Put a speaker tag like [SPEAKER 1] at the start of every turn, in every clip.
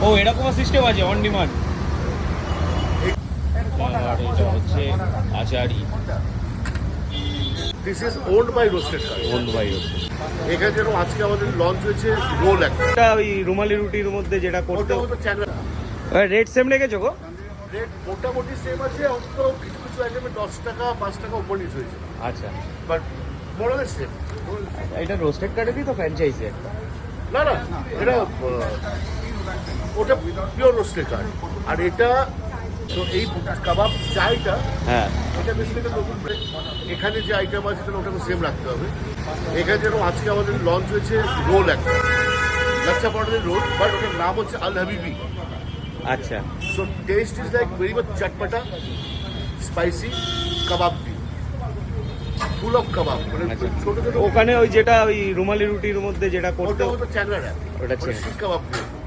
[SPEAKER 1] ও এরকম সিস্টেম আছে on demand. আর এটা হচ্ছে achari.
[SPEAKER 2] This is owned by Roasted Card.
[SPEAKER 1] Owned by Roasted.
[SPEAKER 2] এখানে যেরকম আজকে আমাদের লঞ্চ হয়েছে রোল একটা,
[SPEAKER 1] ওই রুমালি রুটির মধ্যে যেটা করতে
[SPEAKER 2] ওটা চ্যানেল
[SPEAKER 1] রেট সেম রেখেছো গো?
[SPEAKER 2] রেট মোটামুটি সেম আছে, অন্তত কিছু কিছু আইটেমে 10 টাকা 5 টাকা উপর নিচ হয়েছে,
[SPEAKER 1] আচ্ছা।
[SPEAKER 2] বাট মোরালে সেম।
[SPEAKER 1] এটা রোস্টেড কার্ডেরই তো ফ্র্যাঞ্চাইজি একটা?
[SPEAKER 2] না না, এটা ওটা পিওর রোস্টেড কার্ড। আর এটা তো এই কাবাব চাইটা,
[SPEAKER 1] হ্যাঁ
[SPEAKER 2] এটা বেসিক্যালি নতুন এখানে যে আইটেম আছে তাহলে ওটাকে সেম রাখতে হবে। এখানে যেরকম আজকে আমাদের লঞ্চ হয়েছে রোল একটা, লাচ্ছা পরোটার রোল, বাট ওটার নাম হচ্ছে আল হাবিবি।
[SPEAKER 1] আচ্ছা।
[SPEAKER 2] So taste is like very much chatpata, spicy, kababi, full of kebab, মানে ছোট ছোট।
[SPEAKER 1] ওখানে ওই যেটা ওই রুমালি রুটির মধ্যে যেটা করতে,
[SPEAKER 2] ওটা চ্যাংরা র‍্যাপ,
[SPEAKER 1] ওটা
[SPEAKER 2] শিক কাবাব,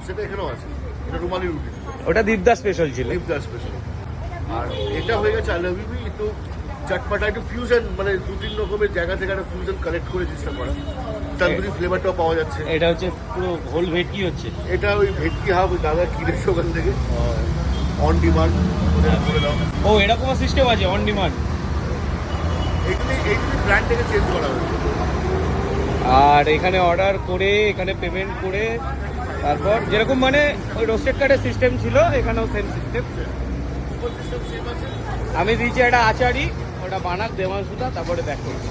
[SPEAKER 2] সেটা এখানেও আছে। এটা রুমালি রুটি,
[SPEAKER 1] ওটা দীপদা স্পেশাল ছিল।
[SPEAKER 2] দীপদা স্পেশাল। আর এটা হয়ে গেছে আল হাবিবি, একটু চটপটা, একটু ফিউশন, মানে 2-3 রকমের জায়গা থেকে একটা ফিউশন কালেক্ট করে চেষ্টা করা। তন্দুরি ফ্লেভারটাও পাওয়া যাচ্ছে।
[SPEAKER 1] এটা হচ্ছে পুরো হোল ভেটকি হচ্ছে।
[SPEAKER 2] এটা ওই ভেটকি হাফ ওই দাদা কিনেছে ওখান থেকে অন ডিমান্ড করে দাও।
[SPEAKER 1] ও এরকম সিস্টেম আছে অন ডিমান্ড।
[SPEAKER 2] এইগুলি ব্র্যান্ড থেকে চেঞ্জ করা হয়েছে।
[SPEAKER 1] আর এখানে অর্ডার করে এখানে পেমেন্ট করে তারপর যেরকম মানে ওই রোস্টেড কার্ডের সিস্টেম ছিল এখানেও সেম সিস্টেম। আমি দিয়েছি একটা আচারি, ওটা বানাক দেবাংশুদা, তারপরে ব্যাক করছি।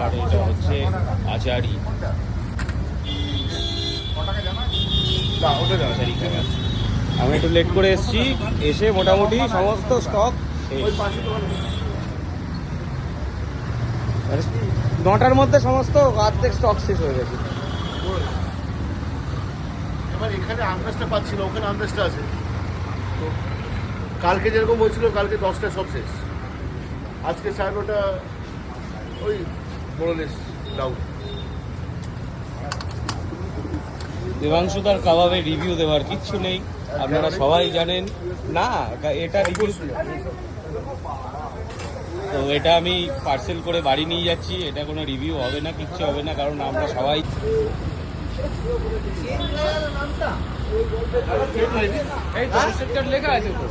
[SPEAKER 1] আর এটা হচ্ছে আচারি।
[SPEAKER 2] না ওটা না,
[SPEAKER 1] আচারি খাবার। আমি একটু লেট করে এসেছি, এসে মোটামুটি সমস্ত স্টক
[SPEAKER 2] ওই পাশে তোমার
[SPEAKER 1] 9টার মধ্যে সমস্ত অর্ধেক স্টক শেষ হয়ে গেছে।
[SPEAKER 2] এবার এখানে আন্দাজটা পাচ্ছি না, ওখানে আন্দাজটা আছে। তো কালকে যেরকম হয়েছিল, কালকে 10টা সব শেষ, আজকে 9:30 ওই মোরলেস ডাউন।
[SPEAKER 1] দেবাংশুদার কাবাবের রিভিউ দেওয়ার কিচ্ছু নেই, আপনারা সবাই জানেন। না এটা রিভিউ, তো এটা আমি পার্সেল করে বাড়ি নিয়ে যাচ্ছি, এটা কোনো রিভিউ হবে না, কিচ্ছু হবে না, কারণ আমরা সবাই লেখা আছে তো।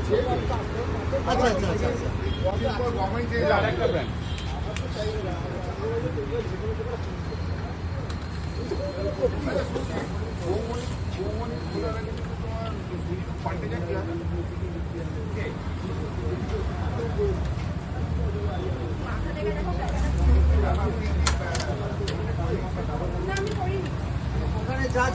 [SPEAKER 2] আচ্ছা আচ্ছা আচ্ছা আচ্ছা।
[SPEAKER 1] আরেকটা ব্র্যান্ড।